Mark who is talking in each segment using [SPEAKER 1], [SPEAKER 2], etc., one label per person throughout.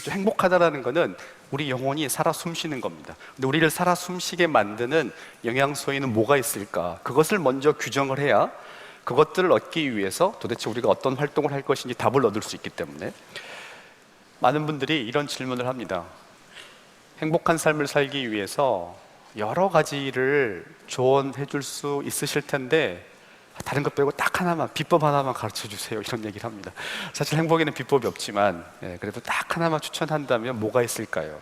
[SPEAKER 1] 그렇죠? 행복하다라는 거는 우리 영혼이 살아 숨쉬는 겁니다. 근데 우리를 살아 숨쉬게 만드는 영양소에는 뭐가 있을까? 그것을 먼저 규정을 해야 그것들을 얻기 위해서 도대체 우리가 어떤 활동을 할 것인지 답을 얻을 수 있기 때문에 많은 분들이 이런 질문을 합니다. 행복한 삶을 살기 위해서 여러 가지를 조언해 줄 수 있으실 텐데 다른 것 빼고 딱 하나만, 비법 하나만 가르쳐 주세요, 이런 얘기를 합니다. 사실 행복에는 비법이 없지만 그래도 딱 하나만 추천한다면 뭐가 있을까요?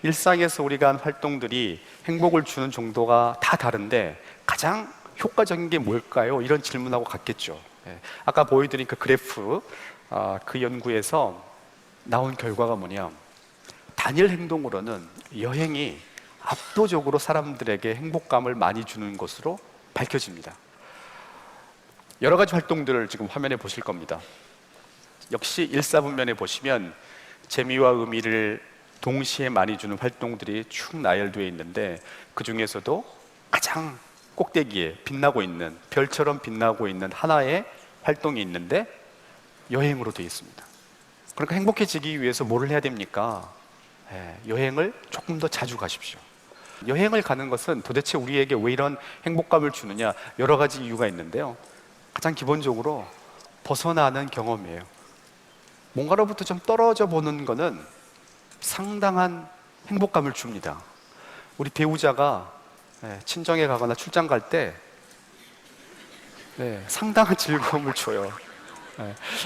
[SPEAKER 1] 일상에서 우리가 한 활동들이 행복을 주는 정도가 다 다른데 가장 효과적인 게 뭘까요? 이런 질문하고 같겠죠. 아까 보여드린 그 그래프, 그 연구에서 나온 결과가 뭐냐, 단일 행동으로는 여행이 압도적으로 사람들에게 행복감을 많이 주는 것으로 밝혀집니다. 여러 가지 활동들을 지금 화면에 보실 겁니다. 역시 일사분면에 보시면 재미와 의미를 동시에 많이 주는 활동들이 쭉 나열되어 있는데 그 중에서도 가장 꼭대기에 빛나고 있는, 별처럼 빛나고 있는 하나의 활동이 있는데 여행으로 되어 있습니다. 그러니까 행복해지기 위해서 뭐를 해야 됩니까? 여행을 조금 더 자주 가십시오. 여행을 가는 것은 도대체 우리에게 왜 이런 행복감을 주느냐, 여러 가지 이유가 있는데요. 가장 기본적으로 벗어나는 경험이에요. 뭔가로부터 좀 떨어져 보는 거는 상당한 행복감을 줍니다. 우리 배우자가 친정에 가거나 출장 갈 때 상당한 즐거움을 줘요.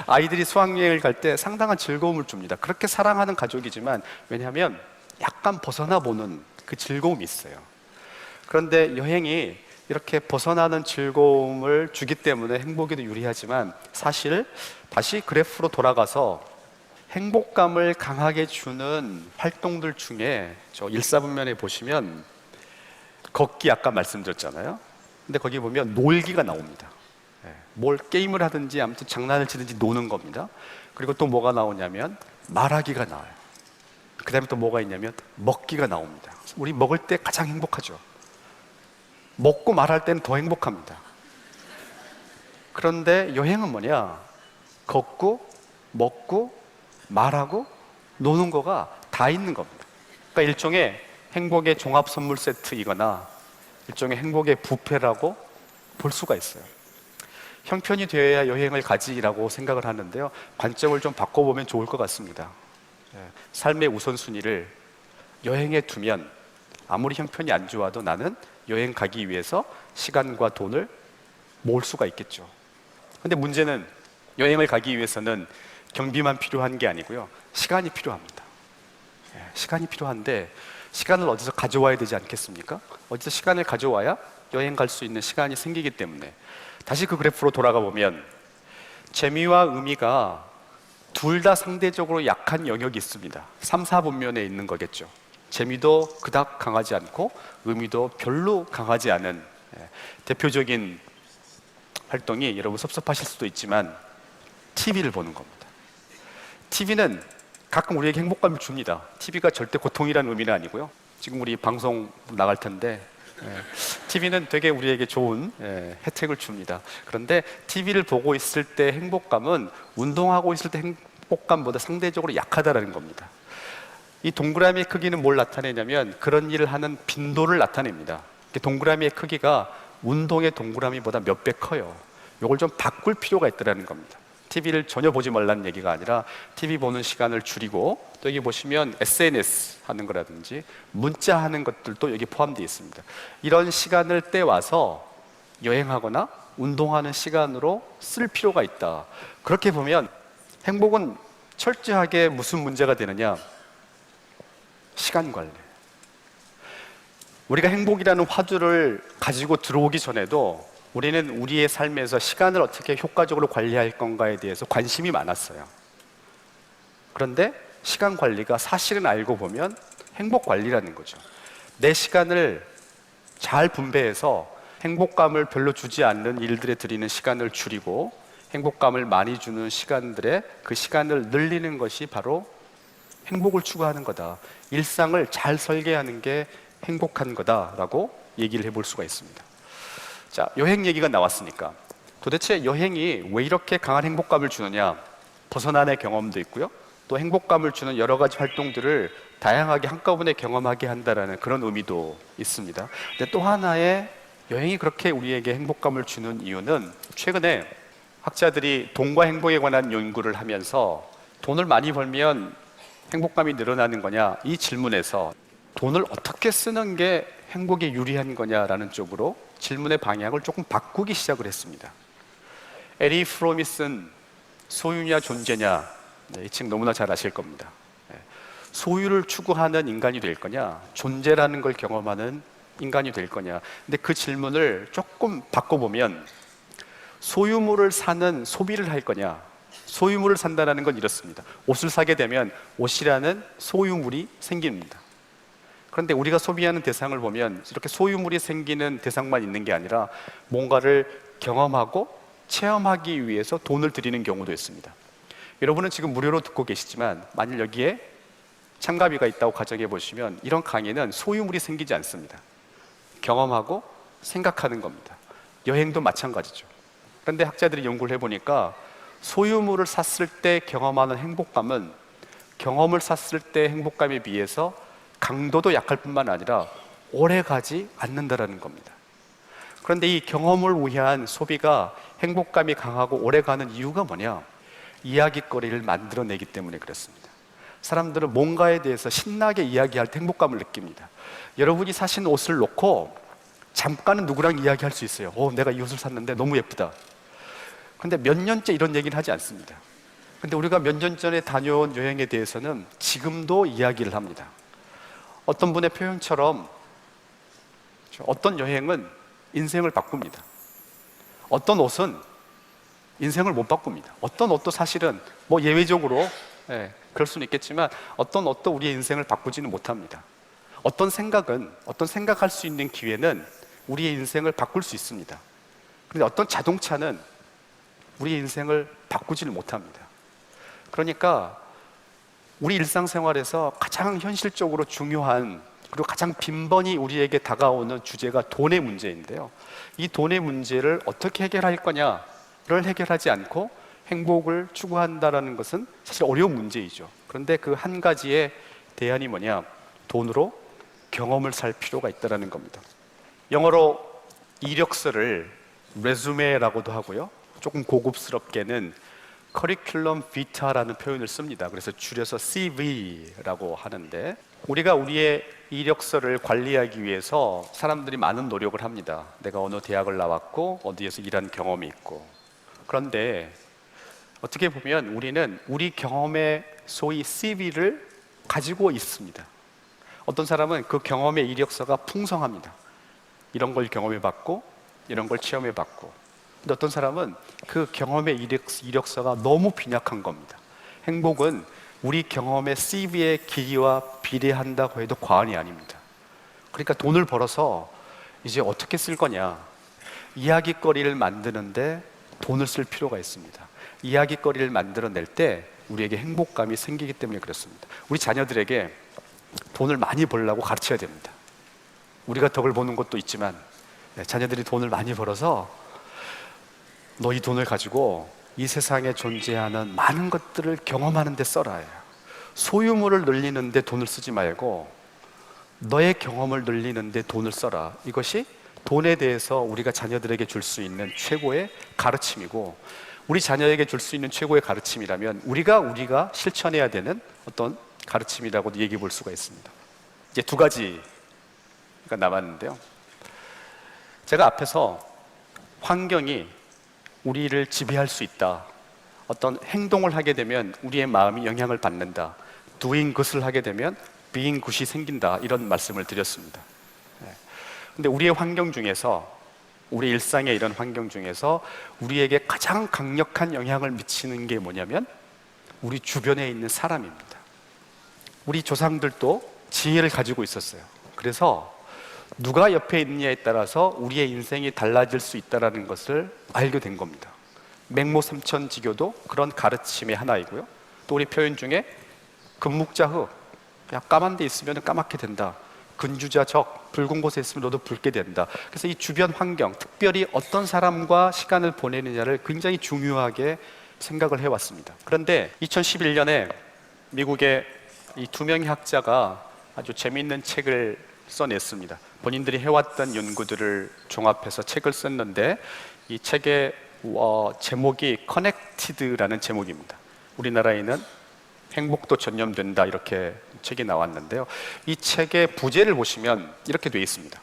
[SPEAKER 1] 아이들이 수학여행을 갈 때 상당한 즐거움을 줍니다. 그렇게 사랑하는 가족이지만, 왜냐하면 약간 벗어나 보는 그 즐거움이 있어요. 그런데 여행이 이렇게 벗어나는 즐거움을 주기 때문에 행복에도 유리하지만, 사실 다시 그래프로 돌아가서 행복감을 강하게 주는 활동들 중에 저 일사분면에 보시면 걷기 아까 말씀드렸잖아요. 근데 거기 보면 놀기가 나옵니다. 뭘 게임을 하든지 아무튼 장난을 치든지 노는 겁니다. 그리고 또 뭐가 나오냐면 말하기가 나와요. 그 다음에 또 뭐가 있냐면 먹기가 나옵니다. 우리 먹을 때 가장 행복하죠. 먹고 말할 때는 더 행복합니다. 그런데 여행은 뭐냐? 걷고 먹고 말하고 노는 거가 다 있는 겁니다. 그러니까 일종의 행복의 종합 선물 세트이거나 일종의 행복의 뷔페라고 볼 수가 있어요. 형편이 되어야 여행을 가지라고 생각을 하는데요, 관점을 좀 바꿔보면 좋을 것 같습니다. 삶의 우선순위를 여행에 두면 아무리 형편이 안 좋아도 나는 여행 가기 위해서 시간과 돈을 모을 수가 있겠죠. 근데 문제는 여행을 가기 위해서는 경비만 필요한 게 아니고요, 시간이 필요합니다. 시간이 필요한데 시간을 어디서 가져와야 되지 않겠습니까? 어디서 시간을 가져와야 여행 갈 수 있는 시간이 생기기 때문에 다시 그 그래프로 돌아가 보면 재미와 의미가 둘 다 상대적으로 약한 영역이 있습니다. 3, 4분면에 있는 거겠죠. 재미도 그닥 강하지 않고 의미도 별로 강하지 않은 대표적인 활동이, 여러분 섭섭하실 수도 있지만 TV를 보는 겁니다. TV는 가끔 우리에게 행복감을 줍니다. TV가 절대 고통이라는 의미는 아니고요. 지금 우리 방송 나갈 텐데 TV는 되게 우리에게 좋은 혜택을 줍니다. 그런데 TV를 보고 있을 때 행복감은 운동하고 있을 때 행복감보다 상대적으로 약하다는 겁니다. 이 동그라미의 크기는 뭘 나타내냐면 그런 일을 하는 빈도를 나타냅니다. 동그라미의 크기가 운동의 동그라미보다 몇 배 커요. 이걸 좀 바꿀 필요가 있다는 겁니다. TV를 전혀 보지 말라는 얘기가 아니라 TV 보는 시간을 줄이고, 또 여기 보시면 SNS 하는 거라든지 문자 하는 것들도 여기 포함되어 있습니다. 이런 시간을 떼와서 여행하거나 운동하는 시간으로 쓸 필요가 있다. 그렇게 보면 행복은 철저하게 무슨 문제가 되느냐? 시간 관리. 우리가 행복이라는 화두를 가지고 들어오기 전에도 우리는 우리의 삶에서 시간을 어떻게 효과적으로 관리할 건가에 대해서 관심이 많았어요. 그런데 시간 관리가 사실은 알고 보면 행복 관리라는 거죠. 내 시간을 잘 분배해서 행복감을 별로 주지 않는 일들에 들이는 시간을 줄이고 행복감을 많이 주는 시간들에 그 시간을 늘리는 것이 바로 행복을 추구하는 거다. 일상을 잘 설계하는 게 행복한 거다라고 얘기를 해볼 수가 있습니다. 자, 여행 얘기가 나왔으니까 도대체 여행이 왜 이렇게 강한 행복감을 주느냐? 벗어난의 경험도 있고요, 또 행복감을 주는 여러 가지 활동들을 다양하게 한꺼번에 경험하게 한다라는 그런 의미도 있습니다. 근데 또 하나의 여행이 그렇게 우리에게 행복감을 주는 이유는 최근에 학자들이 돈과 행복에 관한 연구를 하면서 돈을 많이 벌면 행복감이 늘어나는 거냐 이 질문에서 돈을 어떻게 쓰는 게 행복에 유리한 거냐라는 쪽으로 질문의 방향을 조금 바꾸기 시작을 했습니다. 에리 프롬이 쓴 소유냐 존재냐, 이 책 너무나 잘 아실 겁니다. 소유를 추구하는 인간이 될 거냐, 존재라는 걸 경험하는 인간이 될 거냐. 근데 그 질문을 조금 바꿔보면 소유물을 사는 소비를 할 거냐, 소유물을 산다는 건 이렇습니다. 옷을 사게 되면 옷이라는 소유물이 생깁니다. 그런데 우리가 소비하는 대상을 보면 이렇게 소유물이 생기는 대상만 있는 게 아니라 뭔가를 경험하고 체험하기 위해서 돈을 들이는 경우도 있습니다. 여러분은 지금 무료로 듣고 계시지만 만일 여기에 참가비가 있다고 가정해 보시면 이런 강의는 소유물이 생기지 않습니다. 경험하고 생각하는 겁니다. 여행도 마찬가지죠. 그런데 학자들이 연구를 해보니까 소유물을 샀을 때 경험하는 행복감은 경험을 샀을 때 행복감에 비해서 강도도 약할 뿐만 아니라 오래 가지 않는다는 겁니다. 그런데 이 경험을 위한 소비가 행복감이 강하고 오래 가는 이유가 뭐냐? 이야깃거리를 만들어내기 때문에 그렇습니다. 사람들은 뭔가에 대해서 신나게 이야기할 때 행복감을 느낍니다. 여러분이 사신 옷을 놓고 잠깐은 누구랑 이야기할 수 있어요. 내가 이 옷을 샀는데 너무 예쁘다. 근데 몇 년째 이런 얘기는 하지 않습니다. 근데 우리가 몇 년 전에 다녀온 여행에 대해서는 지금도 이야기를 합니다. 어떤 분의 표현처럼 어떤 여행은 인생을 바꿉니다. 어떤 옷은 인생을 못 바꿉니다. 어떤 옷도 사실은 뭐 예외적으로 그럴 수는 있겠지만 어떤 옷도 우리의 인생을 바꾸지는 못합니다. 어떤 생각할 수 있는 기회는 우리의 인생을 바꿀 수 있습니다. 그런데 어떤 자동차는 우리의 인생을 바꾸지는 못합니다. 그러니까 우리 일상생활에서 가장 현실적으로 중요한 그리고 가장 빈번히 우리에게 다가오는 주제가 돈의 문제인데요. 이 돈의 문제를 어떻게 해결할 거냐를 해결하지 않고 행복을 추구한다는 것은 사실 어려운 문제이죠. 그런데 그 한 가지의 대안이 뭐냐? 돈으로 경험을 살 필요가 있다는 겁니다. 영어로 이력서를 레주메라고도 하고요. 조금 고급스럽게는 커리큘럼 비타라는 표현을 씁니다. 그래서 줄여서 CV라고 하는데 우리가 우리의 이력서를 관리하기 위해서 사람들이 많은 노력을 합니다. 내가 어느 대학을 나왔고 어디에서 일한 경험이 있고. 그런데 어떻게 보면 우리는 우리 경험의 소위 CV를 가지고 있습니다. 어떤 사람은 그 경험의 이력서가 풍성합니다. 이런 걸 경험해봤고 이런 걸 체험해봤고. 근데 어떤 사람은 그 경험의 이력서가 너무 빈약한 겁니다. 행복은 우리 경험의 CV의 길이와 비례한다고 해도 과언이 아닙니다. 그러니까 돈을 벌어서 이제 어떻게 쓸 거냐? 이야깃거리를 만드는데 돈을 쓸 필요가 있습니다. 이야깃거리를 만들어낼 때 우리에게 행복감이 생기기 때문에 그렇습니다. 우리 자녀들에게 돈을 많이 벌려고 가르쳐야 됩니다. 우리가 덕을 보는 것도 있지만 자녀들이 돈을 많이 벌어서 너 이 돈을 가지고 이 세상에 존재하는 많은 것들을 경험하는 데 써라. 소유물을 늘리는 데 돈을 쓰지 말고 너의 경험을 늘리는 데 돈을 써라. 이것이 돈에 대해서 우리가 자녀들에게 줄 수 있는 최고의 가르침이고, 우리 자녀에게 줄 수 있는 최고의 가르침이라면 우리가 실천해야 되는 어떤 가르침이라고도 얘기해 볼 수가 있습니다. 이제 두 가지가 남았는데요. 제가 앞에서 환경이 우리를 지배할 수 있다, 어떤 행동을 하게 되면 우리의 마음이 영향을 받는다, doing good을 하게 되면 being good이 생긴다, 이런 말씀을 드렸습니다. 근데 우리의 환경 중에서, 우리 일상의 이런 환경 중에서 우리에게 가장 강력한 영향을 미치는 게 뭐냐면 우리 주변에 있는 사람입니다. 우리 조상들도 지혜를 가지고 있었어요. 그래서 누가 옆에 있느냐에 따라서 우리의 인생이 달라질 수 있다는 것을 알게 된 겁니다. 맹모삼천지교도 그런 가르침의 하나이고요. 또 우리 표현 중에 금묵자흑, 그냥 까만 데 있으면 까맣게 된다, 근주자적, 붉은 곳에 있으면 너도 붉게 된다. 그래서 이 주변 환경, 특별히 어떤 사람과 시간을 보내느냐를 굉장히 중요하게 생각을 해왔습니다. 그런데 2011년에 미국의 이 두 명의 학자가 아주 재미있는 책을 써냈습니다. 본인들이 해왔던 연구들을 종합해서 책을 썼는데 이 책의 제목이 커넥티드라는 제목입니다. 우리나라에는 행복도 전염된다 이렇게 책이 나왔는데요. 이 책의 부제를 보시면 이렇게 되어 있습니다.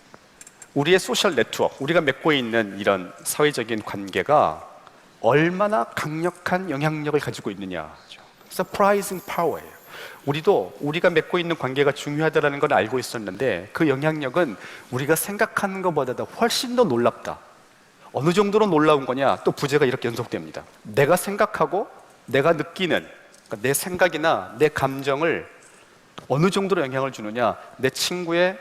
[SPEAKER 1] 우리의 소셜 네트워크, 우리가 맺고 있는 이런 사회적인 관계가 얼마나 강력한 영향력을 가지고 있느냐. Surprising power예요. 우리도 우리가 맺고 있는 관계가 중요하다는 걸 알고 있었는데 그 영향력은 우리가 생각하는 것보다 훨씬 더 놀랍다. 어느 정도로 놀라운 거냐? 또 부제가 이렇게 연속됩니다. 내가 생각하고 내가 느끼는, 그러니까 내 생각이나 내 감정을 어느 정도로 영향을 주느냐? 내 친구의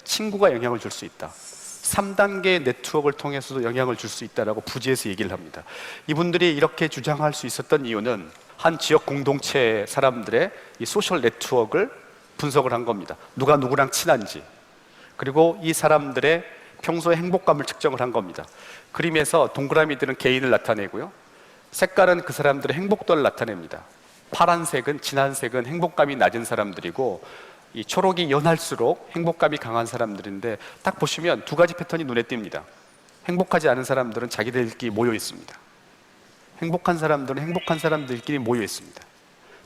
[SPEAKER 1] 친구가 영향을 줄 수 있다. 3단계의 네트워크를 통해서도 영향을 줄 수 있다라고 부제에서 얘기를 합니다. 이분들이 이렇게 주장할 수 있었던 이유는 한 지역 공동체 사람들의 이 소셜 네트워크를 분석을 한 겁니다. 누가 누구랑 친한지, 그리고 이 사람들의 평소의 행복감을 측정을 한 겁니다. 그림에서 동그라미들은 개인을 나타내고요, 색깔은 그 사람들의 행복도를 나타냅니다. 파란색은, 진한 색은 행복감이 낮은 사람들이고, 이 초록이 연할수록 행복감이 강한 사람들인데, 딱 보시면 두 가지 패턴이 눈에 띕니다. 행복하지 않은 사람들은 자기들끼리 모여 있습니다. 행복한 사람들은 행복한 사람들끼리 모여 있습니다.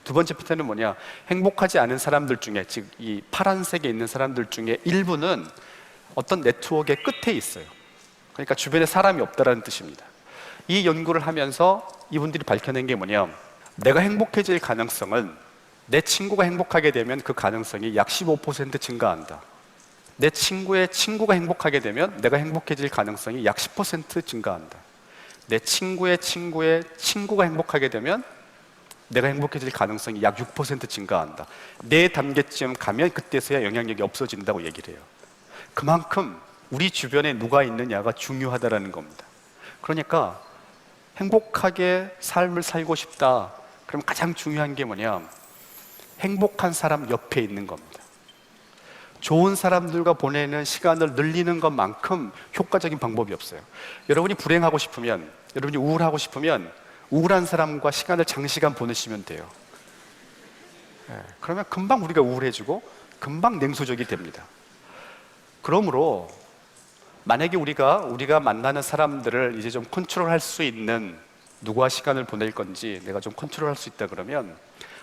[SPEAKER 1] 두 번째 패턴은 뭐냐? 행복하지 않은 사람들 중에, 즉 이 파란색에 있는 사람들 중에 일부는 어떤 네트워크의 끝에 있어요. 그러니까 주변에 사람이 없다라는 뜻입니다. 이 연구를 하면서 이분들이 밝혀낸 게 뭐냐? 내가 행복해질 가능성은, 내 친구가 행복하게 되면 그 가능성이 약 15% 증가한다. 내 친구의 친구가 행복하게 되면 내가 행복해질 가능성이 약 10% 증가한다. 내 친구의 친구가 행복하게 되면 내가 행복해질 가능성이 약 6% 증가한다. 4단계쯤 가면 그때서야 영향력이 없어진다고 얘기를 해요. 그만큼 우리 주변에 누가 있느냐가 중요하다는 겁니다. 그러니까 행복하게 삶을 살고 싶다. 그럼 가장 중요한 게 뭐냐? 행복한 사람 옆에 있는 겁니다. 좋은 사람들과 보내는 시간을 늘리는 것만큼 효과적인 방법이 없어요. 여러분이 불행하고 싶으면, 여러분이 우울하고 싶으면 우울한 사람과 시간을 장시간 보내시면 돼요. 그러면 금방 우리가 우울해지고 금방 냉소적이 됩니다. 그러므로 만약에 우리가 만나는 사람들을 이제 좀 컨트롤할 수 있는, 누구와 시간을 보낼 건지 내가 좀 컨트롤할 수 있다 그러면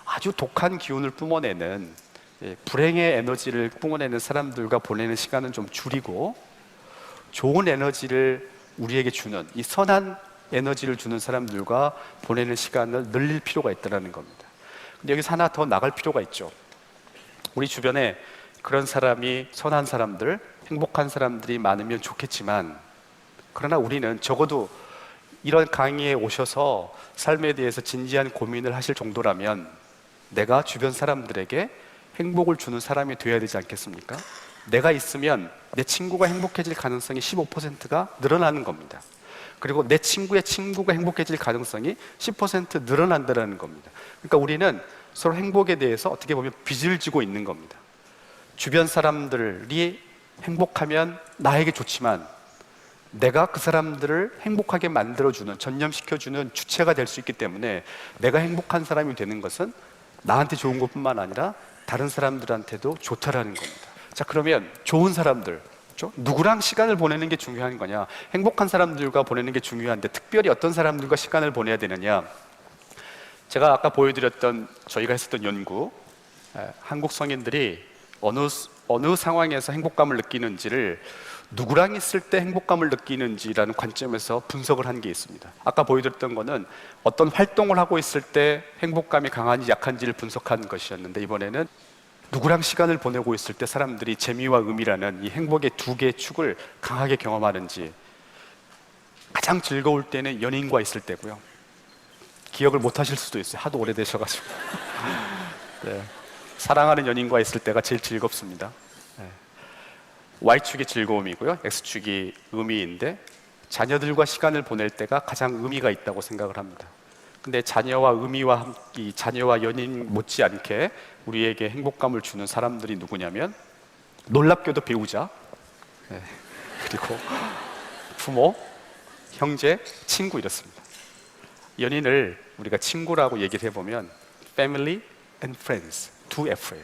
[SPEAKER 1] 아주 독한 기운을 뿜어내는, 불행의 에너지를 뿜어내는 사람들과 보내는 시간은 좀 줄이고 좋은 에너지를 우리에게 주는, 이 선한 에너지를 주는 사람들과 보내는 시간을 늘릴 필요가 있다는 겁니다. 근데 여기서 하나 더 나갈 필요가 있죠. 우리 주변에 그런 사람이, 선한 사람들, 행복한 사람들이 많으면 좋겠지만, 그러나 우리는 적어도 이런 강의에 오셔서 삶에 대해서 진지한 고민을 하실 정도라면 내가 주변 사람들에게 행복을 주는 사람이 되어야 되지 않겠습니까? 내가 있으면 내 친구가 행복해질 가능성이 15%가 늘어나는 겁니다. 그리고 내 친구의 친구가 행복해질 가능성이 10% 늘어난다는 겁니다. 그러니까 우리는 서로 행복에 대해서 어떻게 보면 빚을 지고 있는 겁니다. 주변 사람들이 행복하면 나에게 좋지만 내가 그 사람들을 행복하게 만들어주는, 전념시켜주는 주체가 될 수 있기 때문에 내가 행복한 사람이 되는 것은 나한테 좋은 것뿐만 아니라 다른 사람들한테도 좋다라는 겁니다. 자, 그러면 좋은 사람들, 그렇죠? 누구랑 시간을 보내는 게 중요한 거냐? 행복한 사람들과 보내는 게 중요한데 특별히 어떤 사람들과 시간을 보내야 되느냐? 제가 아까 보여드렸던, 저희가 했었던 연구, 한국 성인들이 어느 상황에서 행복감을 느끼는지를, 누구랑 있을 때 행복감을 느끼는지라는 관점에서 분석을 한 게 있습니다. 아까 보여드렸던 거는 어떤 활동을 하고 있을 때 행복감이 강한지 약한지를 분석한 것이었는데, 이번에는 누구랑 시간을 보내고 있을 때 사람들이 재미와 의미라는 이 행복의 두 개의 축을 강하게 경험하는지. 가장 즐거울 때는 연인과 있을 때고요. 기억을 못 하실 수도 있어요. 하도 오래되셔가지고. 네. 사랑하는 연인과 있을 때가 제일 즐겁습니다. 네. Y축이 즐거움이고요, X축이 의미인데, 자녀들과 시간을 보낼 때가 가장 의미가 있다고 생각을 합니다. 근데 자녀와 이 자녀와 연인 못지않게 우리에게 행복감을 주는 사람들이 누구냐면, 놀랍게도 배우자, 네, 그리고 부모, 형제, 친구, 이렇습니다. 연인을 우리가 친구라고 얘기를 해보면 family and friends. 2F예요.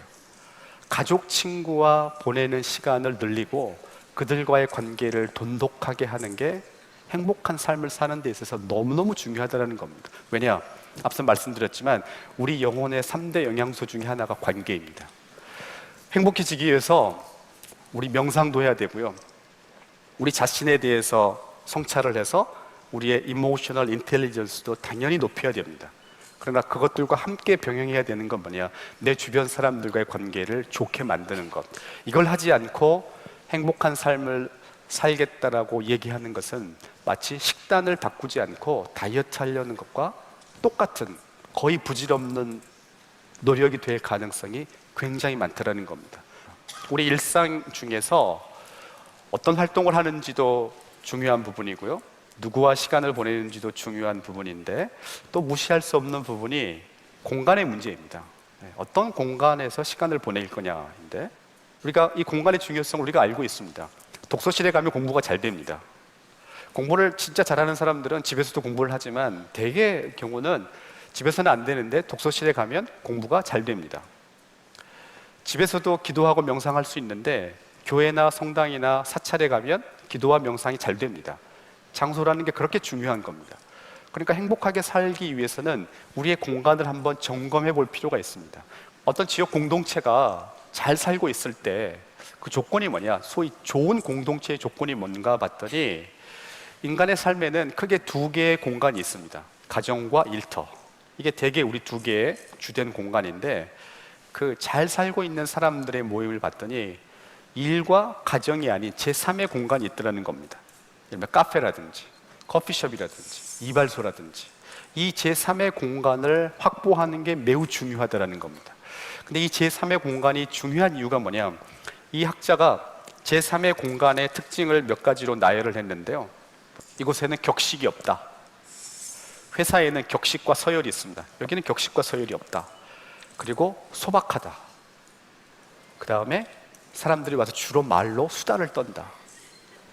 [SPEAKER 1] 가족, 친구와 보내는 시간을 늘리고 그들과의 관계를 돈독하게 하는 게 행복한 삶을 사는 데 있어서 너무너무 중요하다는 겁니다. 왜냐? 앞서 말씀드렸지만 우리 영혼의 3대 영양소 중에 하나가 관계입니다. 행복해지기 위해서 우리 명상도 해야 되고요. 우리 자신에 대해서 성찰을 해서 우리의 이모셔널 인텔리전스도 당연히 높여야 됩니다. 그러나 그것들과 함께 병행해야 되는 건 뭐냐? 내 주변 사람들과의 관계를 좋게 만드는 것. 이걸 하지 않고 행복한 삶을 살겠다라고 얘기하는 것은 마치 식단을 바꾸지 않고 다이어트 하려는 것과 똑같은, 거의 부질없는 노력이 될 가능성이 굉장히 많다는 겁니다. 우리 일상 중에서 어떤 활동을 하는지도 중요한 부분이고요, 누구와 시간을 보내는지도 중요한 부분인데 또 무시할 수 없는 부분이 공간의 문제입니다. 어떤 공간에서 시간을 보낼 거냐인데, 우리가 이 공간의 중요성을 우리가 알고 있습니다. 독서실에 가면 공부가 잘 됩니다. 공부를 진짜 잘하는 사람들은 집에서도 공부를 하지만 대개의 경우는 집에서는 안 되는데 독서실에 가면 공부가 잘 됩니다. 집에서도 기도하고 명상할 수 있는데 교회나 성당이나 사찰에 가면 기도와 명상이 잘 됩니다. 장소라는 게 그렇게 중요한 겁니다. 그러니까 행복하게 살기 위해서는 우리의 공간을 한번 점검해 볼 필요가 있습니다. 어떤 지역 공동체가 잘 살고 있을 때 그 조건이 뭐냐, 소위 좋은 공동체의 조건이 뭔가 봤더니 인간의 삶에는 크게 2개의 공간이 있습니다. 가정과 일터. 이게 대개 우리 2개의 주된 공간인데, 그 잘 살고 있는 사람들의 모임을 봤더니 일과 가정이 아닌 제3의 공간이 있더라는 겁니다. 예를 들면 카페라든지 커피숍이라든지 이발소라든지 이 제3의 공간을 확보하는 게 매우 중요하다는 겁니다. 근데 이 제3의 공간이 중요한 이유가 뭐냐, 이 학자가 제3의 공간의 특징을 몇 가지로 나열을 했는데요, 이곳에는 격식이 없다. 회사에는 격식과 서열이 있습니다. 여기는 격식과 서열이 없다. 그리고 소박하다. 그 다음에 사람들이 와서 주로 말로 수다를 떤다.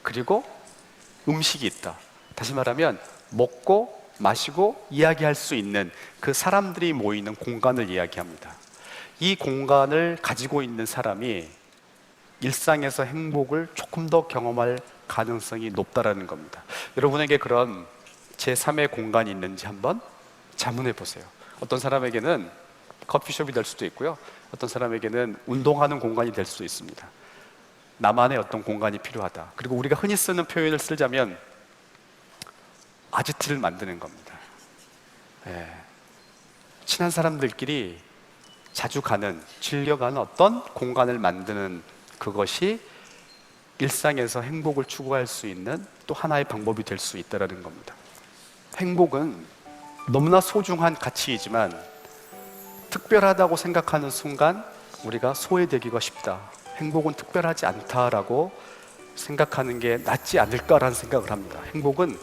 [SPEAKER 1] 그리고 음식이 있다. 다시 말하면 먹고 마시고 이야기할 수 있는 그 사람들이 모이는 공간을 이야기합니다. 이 공간을 가지고 있는 사람이 일상에서 행복을 조금 더 경험할 가능성이 높다라는 겁니다. 여러분에게 그런 제3의 공간이 있는지 한번 자문해 보세요. 어떤 사람에게는 커피숍이 될 수도 있고요, 어떤 사람에게는 운동하는 공간이 될 수도 있습니다. 나만의 어떤 공간이 필요하다. 그리고 우리가 흔히 쓰는 표현을 쓰자면 아지트를 만드는 겁니다. 친한 사람들끼리 자주 가는, 즐겨가는 어떤 공간을 만드는 그것이 일상에서 행복을 추구할 수 있는 또 하나의 방법이 될 수 있다는 겁니다. 행복은 너무나 소중한 가치이지만 특별하다고 생각하는 순간 우리가 소외되기가 쉽다. 행복은 특별하지 않다라고 생각하는 게 낫지 않을까라는 생각을 합니다. 행복은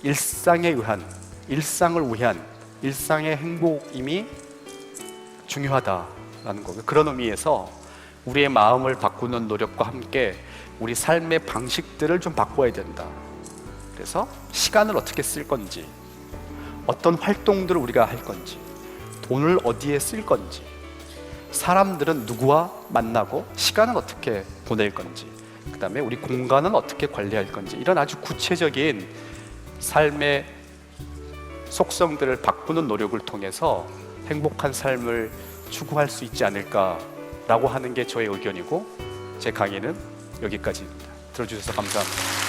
[SPEAKER 1] 일상에 의한, 일상을 위한, 일상의 행복임이 중요하다라는 거고요. 그런 의미에서 우리의 마음을 바꾸는 노력과 함께 우리 삶의 방식들을 좀 바꿔야 된다. 그래서 시간을 어떻게 쓸 건지, 어떤 활동들을 우리가 할 건지, 돈을 어디에 쓸 건지, 사람들은 누구와 만나고 시간은 어떻게 보낼 건지, 그 다음에 우리 공간은 어떻게 관리할 건지, 이런 아주 구체적인 삶의 속성들을 바꾸는 노력을 통해서 행복한 삶을 추구할 수 있지 않을까라고 하는 게 저의 의견이고, 제 강의는 여기까지입니다. 들어주셔서 감사합니다.